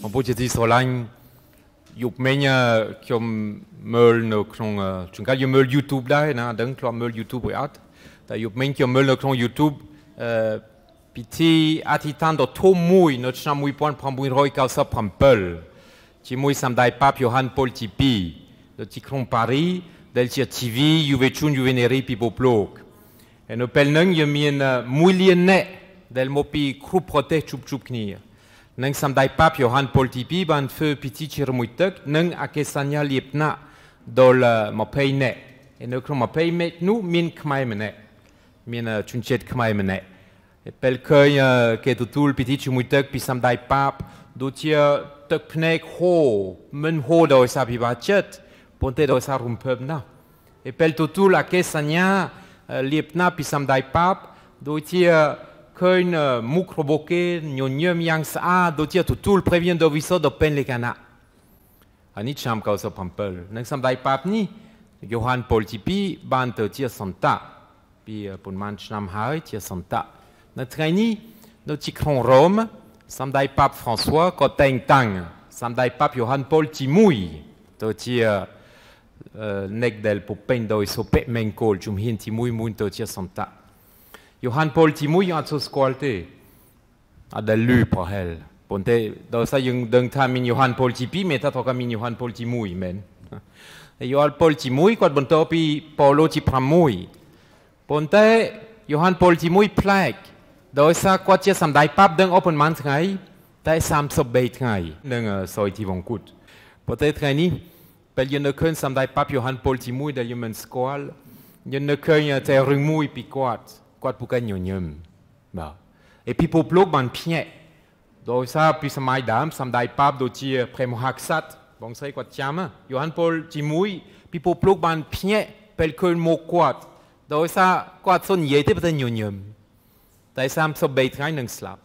ผมพูดที่สโลนยุคเมียคิมเมิลนกคงจึงการยุคเมิลยูทูบได้นะดังคลอมเมิลยูทูบไปอัดแต่ยุคเมียคิมเมิลนกคงยูทูบพิธีอธิษฐานต่อทุ่มมุยนกชามุยปอนพรำบุญรอยเก้าสิบพรำเปิลที่มุยสามได้ป้าพิโยฮันโพลทิปีดที่ครองปารีสเดลเชียทีวียูเวชุนยูเวเนรีปีโบโปลกเอ็นเปลนึงยังมีมุยเลียนเน่เดลโมปีครูโปรเตชุบชุบนี่นังสามได้ป้าพิโยฮันโพลทิปีบันเฟอพิธีเชิรมุยตึกนังอาเกสัญญาเลียบนาดอลมาเพย์เน่เอ็นครองมาเพย์เมนูมินขมายมันเน่มินชุนเช็ดขมายมันเน่เปลเคยเกตุตูลพิธีชิมุยตึกพิสามได้ป้าดูเชียตึกเพนกโฮมันโฮโดยซาบิบาเจ็ดปนเตโดยซารุมเพิ่มนะเปลตุตูลอาเกสัญญาเลียบนาพิสามได้ป้าดูเชียเคยมุกโรโบเกนยนเยี่ยมยังสะอาดดูเชียตุตูลพรีเวียนโดวิโซโดเป็นเลกันนะอันนี้ชามเขาสอบพัมเปิลนักสามได้ป้านี่โยฮันโพลทิปีบานเตอเชียสันตาปีปุ่นมันชามหายเชียสันตาในไทยนี้เราที่ครองโรมสามได้ป้าฟรานซัวก็แต่งตั้งสามได้ป้าโยฮันโพลทิมุยตัวที่เนกเดลปุเป็นโดยโซเปเมงโกลจุมหินทิมุยมุนตัวที่สันตาโยฮันโพลทิมุยอันสุสควอลเตอันเดลูพอเฮลปนเตโดยสายยังดึงท่ามินโยฮันโพลทิปีเมตาทอกามินโยฮันโพลทิมุยเมนโยฮันโพลทิมุยกวาดบนโตปีปอโลทิพรามุยปนเตโยฮันโพลทิมุยแพลกโดยสากวาดเจสัมได้ปั๊บดึงโอเปนมันไงแต่สามสบเบทไงดึงซอยที่วงกุดปนเตไงนี้เป็นยันเคินสัมได้ปั๊บโยฮันโพลทิมุยเดลยมันสควอลยันเคินแต่รึงมุยปีกวาดปุกันยนยมบ่เอพิโปปลูกบันเพียโดยซาพิสมัยดามสัมได้ปั๊บโดยเชียเพรมฮักซัตบองไซกวาดจามโยฮันโพลทิมุยพิโปปลูกบันเพียเป็นเคินโมกวาดโดยซากวาดส่วนใหญ่ที่เป็นยนยมแต่สามสบเบทไงหนึ่งสลับ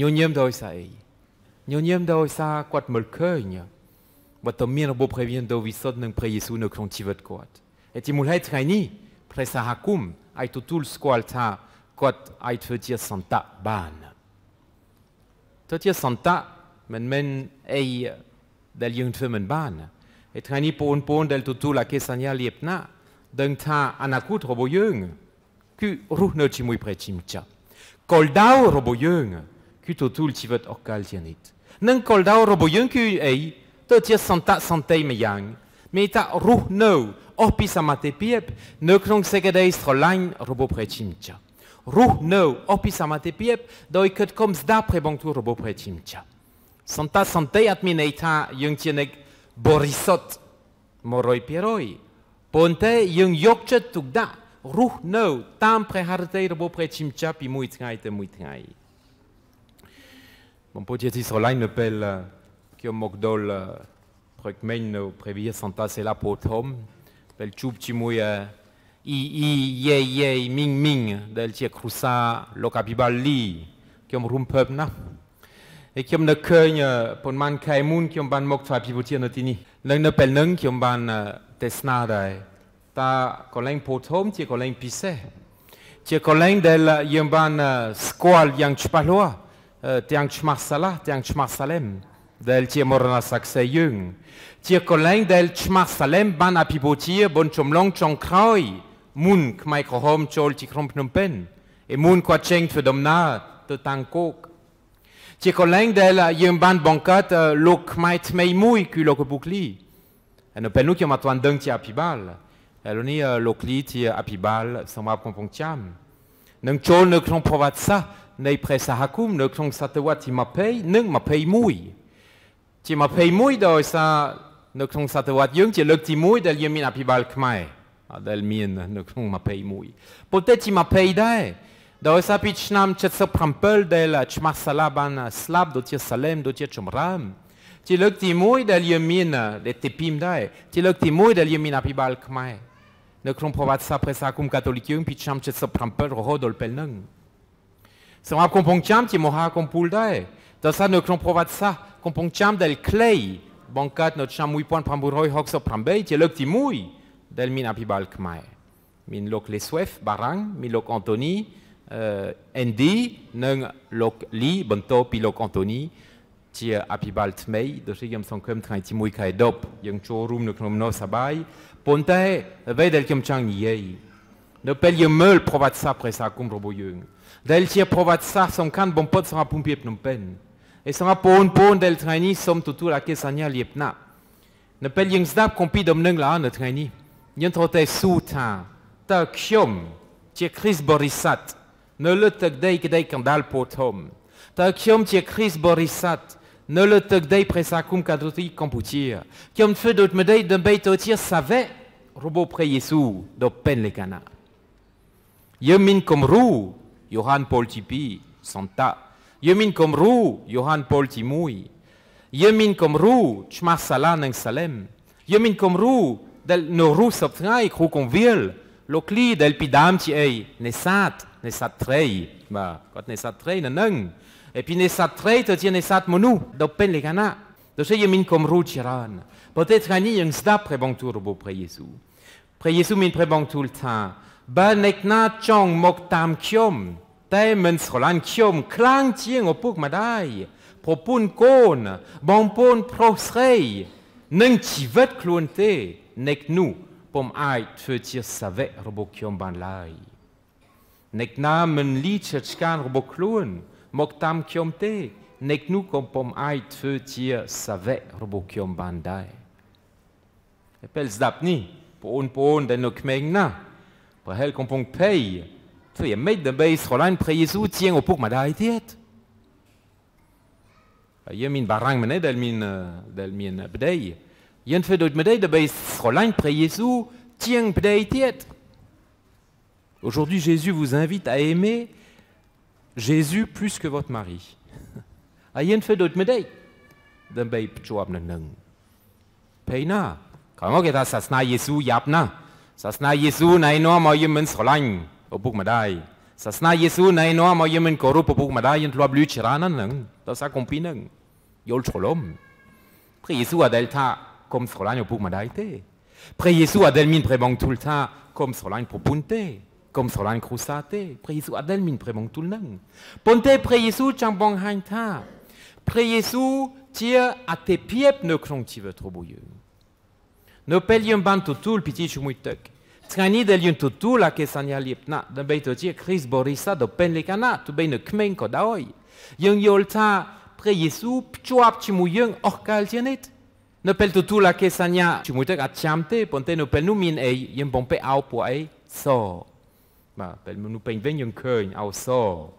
ยนยมโดยใส่ยนยมโดยซากวาดมือเคยเนี่ยว่าต้องมีระบบพรีเวียนโดยวิสุทธิ์หนึ่งพระเยซูในครองชีวิตกวาดไอ้ที่มูลให้ไงนี่พระสหกุมไอ้ทุลสควอลท่ากวาดไอ้เทือเจียสันตะบ้านเทือเจียสันตะมันไอ้เดลยังเทือมันบ้านไอ้ไงนี่ปนเดลทุลอาเกสัญญาเลียบนะดังท่าอนาคตระบบยังคือรูเนชิมุยเพรชิมจ้ากอลดาวระบบยังคือทุลชีวิตออกกาลเทียนิดนั่งกอลดาวระบบยังคือไอ้เทือเจียสันตะสันเตยไม่ยังไม่ตารูเนออพิสามาเตปีบเนื้อครองเสกได้สไลน์ระบบเพรชิมจ้ารูเนออพิสามาเตปีบโดยเกิดคมสดาเพรบังทูระบบเพรชิมจ้าสันตะสันเตยอัตมินไอ้ท่ายังเชียนกบริสุทธิ์มรอยเปียรอยปนเตยังยกจัดทุกดารูเนอตามเพรหาร์เตยระบบเพรชิมจ้าปีมุยไงแต่มุยไงผมพูดที่สไลน์เนเปลเกี่ยวมกดอลเพรกเมนเนอเพรวิสันตะเซลาโพทอมเป็นจูบชิมุยเย่มิงเดลเชียครูซาโลกาบิบาลีเกี่ยวรุมเพิ่มนะไอ้เกี่ยวนักเคยปนมันไข่มุนเกี่ยวบันมกทวายพิบูเทียนที่นี่เรื่องนั้นเป็นเรื่องเกี่ยวบันเตสนาได้ตาคนเล่นโพทอมเชี่ยคนเล่นพิเศษเชี่ยคนเล่นเดลเกี่ยวบันสควอลยังชิปาลัวเตียงชมาร์ซาลาเตียงชมาร์ซาเลมเดลเชียมรณะศักดิ์เซยุงเจียคนแรงเดลชมาร์ซาเลมบ้านอภิบูเชียบนชมลงจงครอยมุนขมายขหอมโจลจิครมพนมเป็นมุนกว่าเชงฝดมนาตัวตังโกกเจียคนแรงเดลยืมบ้านบังคัดโลกขมายทำไมมุยคือโลกบุกลีอันนั้นเป็นลูกที่มาตวันดึงที่อภิบาลแล้วนี่โลกลีที่อภิบาลสำหรับคงพงจำนึงโจลนึกคงประวัติศาสตร์ในเพรสหกุมนึกคงสัตวัตที่มาเพย์นึงมาเพย์มุยที่มาเพย์มุยโดยซานึกคงสัตวัตยังจะเลิกที่มุยเดลยมินอภิบาลขมายเดลมีนนึกคงมาเพย์มุยปกติที่มาเพย์ได้โดยซาพิชนามเจ็ดสิบพรัมเปิลเดลชมาสลาบันสลับโดยเชียซาเลมโดยเชียชมรามที่เลิกที่มุยเดลยมินเดติพิมได้ที่เลิกที่มุยเดลยมินอภิบาลขมายนึกคงประวัติศาสตร์เพรสหกุมคาทอลิกยังพิชนามเจ็ดสิบพรัมเปิลโรโฮดอลเปลนึงสำหรับคงพงจำที่มหาคงพูดได้แต่ซานึกคงประวัติศาสตร์คงพงจำเดลเคลย์บังคัดนชามุยปอนพรำบุรอยฮอกสพรำเบย์ที่เลิกที่มุยเดลมินอภิบาลขมายมินโลกเลสเวฟบารังมินโลกอันโตนีเอ็นดีนึงโลกลีบนโตปีโลกอันโตนี chia apibal tmei do shi yam song kem trai ti mui kai dop yang cho room no knom no sabai ponte ve del kem chang ye no pel ye meul provat sa presa kum robo yung del chia provat sa son kan bon pot sera pompier pnom pen e sera pon del traini som tutu la kesania liepna no pel yang zdap kompi dom neng la no traini yen trote su ta kyom chia Chris Borisat no le tek dei kedai kandal potom ta kyom chia Chris Borisat ne le tek dei presa kum kadoti kamputir kyom fe dot medei de beitotir save robo pre Yesu do pen le kana yemin komru Johann Paul Tipi santa yemin komru Johann Paul Timui yemin komru chmar sala nang salem yemin komru del no ru soptrai kru convil lokli del pidam ti ei nesat trei ba kot nesat trei nang et puis nesat trei te tien nesat monu do pen le kana do se yemin komru chiran peut-être ani yang sta prebang tour bo pre Yesu min prebang tout le temps ba nekna chong mok tam kyom tai men srolan kyom klang tieng opuk madai propun kon bonpon prosrei neng tivet klonte nek nu pom ai tfetir save robo kyom ban lai nekna men li chkan robo klon mok tam kyom te nek nu kom pom ai tfetir save robo kyom ban dai epel zdapni pon den no kmeng na Prahel kompong pay, tu ye met de base Roland pre Yesu tien opuk madai tiet. Ye min barang mene del min bdei. Yen fe dot medei de base Roland pre Yesu tien bdei tiet. Aujourd'hui, Jésus vous invite à aimer Jésus plus que votre mari. Yen fe dot medei de base pchoab nang. Payna. Quand on get sasna Yesu yapna. Sasna Yesu nai no ma yemen solain opuk madai Sasna Yesu nai no ma yemen korup opuk madai yen tloab lu chiranan nang to sa kompinang yol cholom Pre Yesu adelta comme solain opuk madai te Pre Yesu adelmin prebang tout le temps comme solain propunte comme solain crusate Pre Yesu adelmin prebang tout nang Ponte pre Yesu chambong hainta Pre Yesu tia a te piep ne krong ti veut troboyeux No pelium ban tutul piti chumuitek. Trani del yun tutul la kesanya lipna. Dan bay totie Chris Borisa do pen le kana. Tu bay ne kmen ko daoi. Yung yolta pre Yesu pchuap chimuyung orkal tienet. No pel tutul la kesanya chumuitek at chamte. Ponte no pel nu min ei. Yung pompe au po ei. So. Ba pel nu pen ven yung keun au so.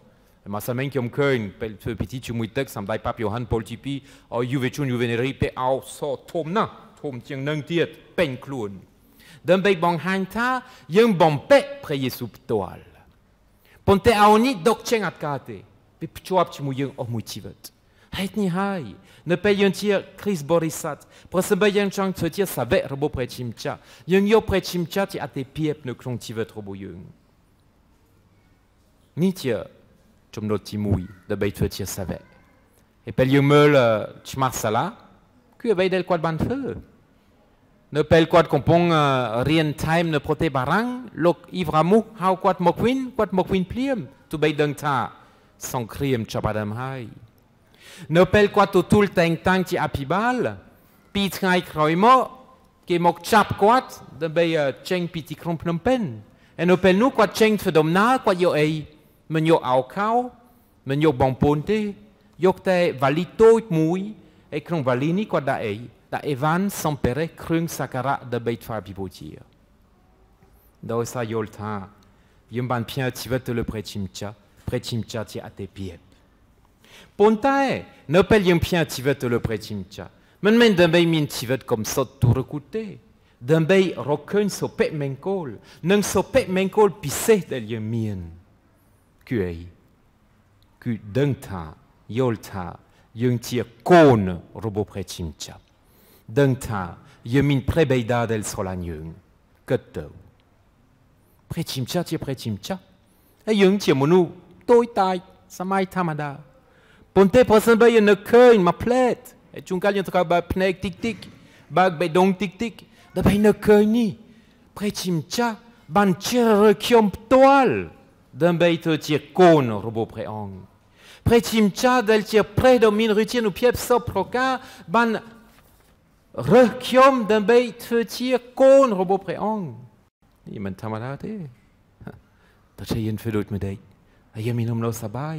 Ma sa men kiom keun pel piti chumuitek sam bay pap Johann Paul Tipi. O yuve chun yuveneri pe au so tom na. Tom tieng nang tiet pen klun. Dan bay bang hanta yung bompe pre Yesu ptoal. Ponte aoni dok cheng at kate. Pe pchuap chimu yung omutivet. Heit ni hai. Ne pe yung tia Chris Borisat. Prese bay yung chang tse tia sabe robo pre chimcha. Yung yo pre chimcha ti ate piep ne klong tivet robo yung. Ni tia chom no timui de bay tse tia sabe. E pel yung meul chmar sala. Que bay del quad ban feu. Ne pel quad compong rien time ne prote barang lok ivramu how quad mokwin pliem tu bay dang ta son kriem chapadam hai. Ne pel quad to tout tang tang ti apibal pi trai kroimo ke mok chap quad de bay cheng piti kromp nom pen. En ne pel nu quad cheng fedomna quad yo ei men yo au kau men yo bon ponte yok te valito mui e krong valini quad da ei. Da evan sampere krung sakara de beit far bibotir. Da sa yolta yum ban pien tivet le prechimcha ti ate piep. Pontae ne pel yum pien tivet le prechimcha. Men d'un bay min tivet comme sot tout recouté. D'un bay roken so pet menkol, nung so pet menkol pisse del yum mien. Kuei. Ku dengta yolta yung tir kon robo prechimcha. Dengta, yemin prebeida del solanyung. Kettau. Prechimcha tia prechimcha. E yung tia monu, toi tai, samai tamada. Ponte posen ba yen ne keun ma plet. E chunkal yen tra ba pnek tik tik. Bag be dong tik tik. Da ba ne keun ni. Prechimcha, ban tire kyom toal. D'un beito tia kon robo preong. Prechim cha del tia predomin rutia nu piep so proka ban rekiomដើម្បីធ្វើជាកូនរបស់ព្រះអង្គនេះមិនធម្មតាទេតែយើងធ្វើដូចមិនដេចហើយយើងមាននំសបាយ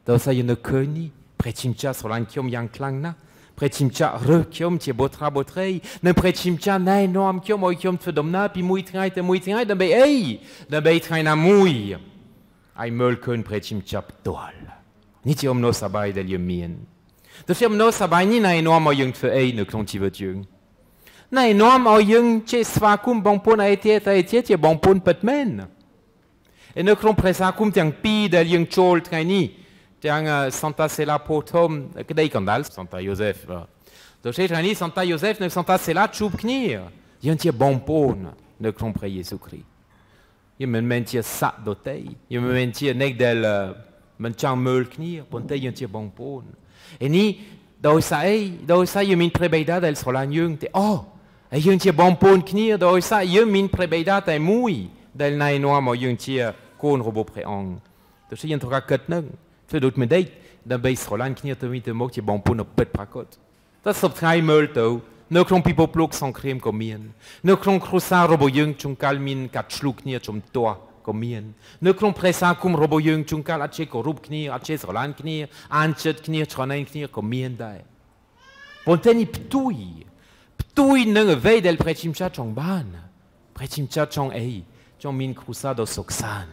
ដល់ស្អីយើងនៅឃើញនេះព្រះជិមចាស្រឡាញ់ខ្ញុំយ៉ាងខ្លាំងណាស់ព្រះជិមចារើសខ្ញុំជាបុត្រាបុត្រីនិងព្រះជិមចាណែនាំខ្ញុំឲ្យខ្ញុំធ្វើដំណើរពីមួយថ្ងៃទៅមួយថ្ងៃដើម្បីអីដើម្បីថ្ងៃណាមួយឲ្យមើលឃើញព្រះជិមចាផ្ទាល់នេះជាអំណរសប្បាយដែលយើងមានតែជាអំណរសប្បាយនេះណែនាំឲ្យយើងធ្វើអីនៅក្នុងជីវិតយើងណែនាំឲ្យយើងចេះស្វាគមន៍បងប្អូនឯទៀតជាបងប្អូនពិតមែនហើយនៅក្នុងព្រះសាគមទាំងពីរដែលយើងចូលថ្ងៃនេះទាំង Santa Sela ពោធំក្តីកណ្ដាល Santa Joseph ដូច្នេះថ្ងៃនេះ Santa Joseph និង Santa Sela ជួបគ្នាយើងជាបងប្អូននៅក្នុងព្រះយេស៊ូវគ្រីស្ទយើងមិនមែនជាសត្វដទៃយើងមិនមែនជាអ្នកដែលមិនចង់មើលគ្នាប៉ុន្តែយើងជាបងប្អូនហើយនេះដោយសារយើងមានព្រះបិតាដែលស្រឡាញ់យើងទេហើយយើងជាបងប្អូនគ្នាដោយសារយើងមានព្រះបិតាតែមួយដែលណែនាំមកយើងជាកូនរបស់ព្រះអង្គដូច្នេះយើងត្រូវការគិតនឹងធ្វើដូចមិនដេចដើម្បីស្រឡាញ់គ្នាទៅវិញទៅមកជាបងប្អូនពិតប្រាកដតែសពថ្ងៃមើលទៅនៅក្នុងពិភពលោកសង្គ្រាមក៏មាននៅក្នុងគ្រួសាររបស់យើងជួនកាលមានកាត់ឆ្លុះគ្នាជំទាស់ក៏មាននៅក្នុងព្រះសាគមរបស់យើងជួនកាលអត់ចេះគោរពគ្នាអត់ចេះស្រឡាញ់គ្នាអានចិត្តគ្នាឆ្លងគ្នាក៏មានដែរប៉ុន្តែនេះផ្ទុយនឹងអ្វីដែលព្រះជាម្ចាស់ចង់បានព្រះជាម្ចាស់ចង់អីចង់មានគ្រួសារដ៏សុខសាន្ត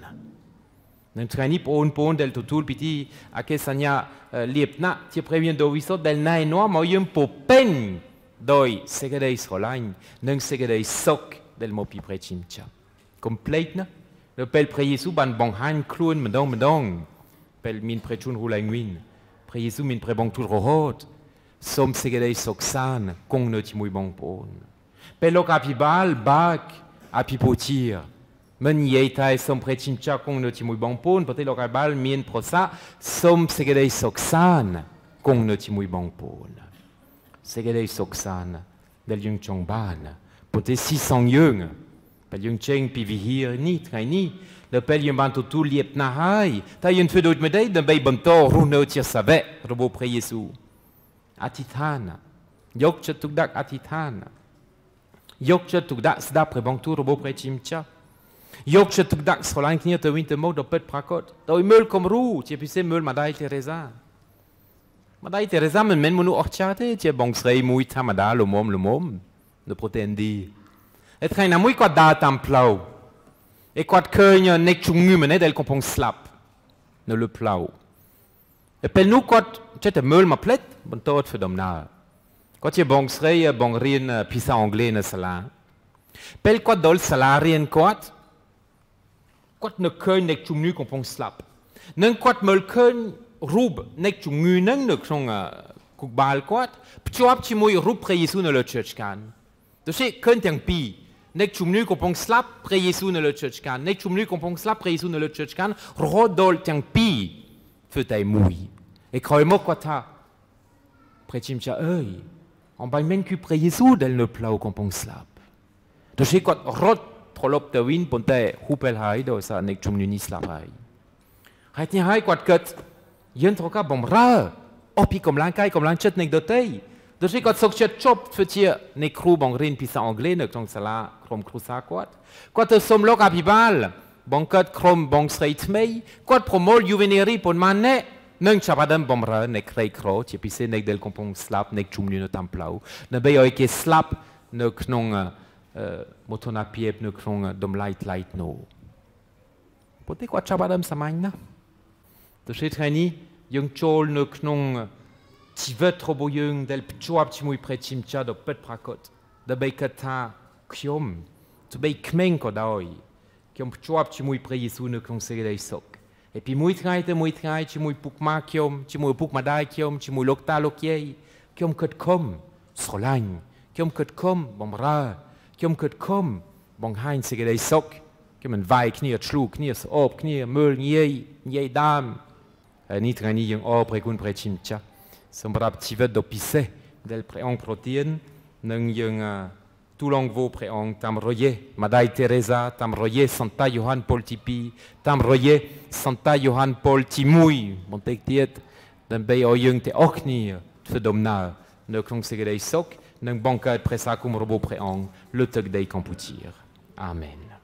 នៅថ្ងៃនេះបងប្អូនដែលទទួលពិធីអកេសញ្ញាលៀបណាក់ជាព្រះវិញ្ញាណដ៏វិសុទ្ធដែលណែនាំមកយើងពោពេញដោយសេចក្តីស្រឡាញ់និងសេចក្តីសុខដែលមកពីព្រះជាម្ចាស់ complete ណានៅពេលព្រះយេស៊ូវបានបង្ហាញខ្លួនម្ដងពេលមានព្រះជន្មរូឡើងវិញព្រះយេស៊ូវមានព្រះបង្ទូលរហូតសូមសេចក្តីសុខសាន្តគង់នៅជាមួយបងប្អូនពេលលោកអភិបាលបាក់អភិពូជាមិននិយាយតែសូមព្រះជាម្ចាស់គង់នៅជាមួយបងប្អូនប៉ុន្តែលោកអភិបាលមានប្រសាសន៍សូមសេចក្តីសុខសាន្តគង់នៅជាមួយបងប្អូនសេចក្តីសុខសាន្តដែលយើងចង់បានប៉ុន្តែស៊ីសងយើងពេលយើងចេញពីវិហារនេះថ្ងៃនេះដល់ពេលយើងបានទទួលលៀបណាស់ហើយតែយើងធ្វើដូចមិនដែរដើម្បីបន្តរស់នៅជាសាវករបស់ព្រះយេស៊ូវអធិដ្ឋានយកចិត្តទុកដាក់អធិដ្ឋានយកចិត្តទុកដាក់ស្ដាប់ព្រះបង្ទូលរបស់ព្រះជាម្ចាស់យកចិត្តទុកដាក់ស្រឡាញ់គ្នាទៅវិញទៅមកដល់ពិតប្រាកដដោយមើលគំរូជាពិសេសមើលម្ដាយទេរេសាមិនមែនមនុស្សអស្ចារ្យទេជាបងស្រីមួយធម្មតាល្មមនៅប្រទេសឥណ្ឌាហើយថ្ងៃណាមួយគាត់ដើរតាមផ្លូវហើយគាត់ឃើញអ្នកជំងឺម្នាក់ដែលកំពុងស្លាប់នៅលើផ្លូវហើយពេលនោះគាត់ចេះតែមើលមកផ្លេចបន្តធ្វើដំណើរគាត់ជាបងស្រីបងរៀនភាសាអង់គ្លេសនៅសាលាពេលគាត់ដល់សាលារៀនគាត់នឹកឃើញអ្នកជំងឺកំពុងស្លាប់និងគាត់មើលឃើញរូបអ្នកជំងឺនឹងនៅក្នុងគុកបាលគាត់ភ្ជាប់ជាមួយរូបព្រះយេស៊ូវនៅលើជើងឆ្កានដូច្នេះឃើញទាំងពីរអ្នកជំងឺកំពុងស្លាប់ព្រះយេស៊ូវនៅលើជើងឆ្កានអ្នកជំងឺកំពុងស្លាប់ព្រះយេស៊ូវនៅលើជើងឆ្កានរហូតដល់ទាំងពីរធ្វើតែមួយហើយក្រោយមកគាត់ថាព្រះជាម្ចាស់អើយអំបញ្ញមែនគឺព្រះយេស៊ូវដែលនៅផ្លូវកំពុងស្លាប់ដូច្នេះគាត់រត់ត្រឡប់ទៅវិញប៉ុន្តែហូបពេលហើយដោយសារអ្នកជំងឺនេះស្លាប់ហើយនេះហើយគាត់គិតយើងត្រូវការបម្រើអស់ពីកម្លាំងកាយកម្លាំងចិត្តអ្នកដទៃដូច្នេះគាត់សុខចិត្តចប់ធ្វើជាអ្នកគ្រូបង្រៀនភាសាអង់គ្លេសនៅក្នុងសាលាក្រុមគ្រួសារគាត់ទៅសុំលោកអភិបាលបង្កើតក្រុមបងស្រីថ្មីគាត់ប្រមូលយុវនារីប៉ុន្មានអ្នកនឹងចាប់ផ្ដើមបម្រើអ្នកក្រីក្រជាពិសេសអ្នកដែលកំពុងស្លាប់អ្នកជំងឺនៅតាមផ្លូវដើម្បីឲ្យគេស្លាប់នៅក្នុងមោទនភាពនៅក្នុងតម្លៃថ្លៃថ្នូរប៉ុន្តែគាត់ចាប់ផ្ដើមសាមញ្ញណាស់ដូច្នេះថ្ងៃនេះយើងចូលនៅក្នុងជីវិតរបស់យើងដែលភ្ជាប់ជាមួយព្រះជាម្ចាស់ដ៏ពិតប្រាកដដើម្បីគិតថាខ្ញុំទោះបីក្មេងក៏ដោយខ្ញុំភ្ជាប់ជាមួយព្រះយេស៊ូវនៅក្នុងសេចក្តីសុខហើយពីមួយថ្ងៃទៅមួយថ្ងៃជាមួយពុកម៉ាខ្ញុំជាមួយពុកម្ដាយខ្ញុំជាមួយលោកតាលោកយាយខ្ញុំគិតខំស្រឡាញ់ខ្ញុំគិតខំបម្រើខ្ញុំគិតខំបង្ហាញសេចក្តីសុខខ្ញុំមិនវាយគ្នាឆ្លូគ្នាស្អប់គ្នាមើលងាយដើមហើយនេះថ្ងៃនេះយើងអរព្រះគុណព្រះជាម្ចាស់សម្រាប់ជីវិតដ៏ពិសេសដែលព្រះអង្គប្រទាននិងយើង tout long vos préang, tam roye, Madai Teresa, tam roye, Santa Johann Paul Tipi, tam roye, Santa Johann Paul Timui, montek diet, dan ben je jong te ook niet verdomna, ne klonk zich de sok, dan banka het presa kom robo préang, le tuk de kampoutier. Amen.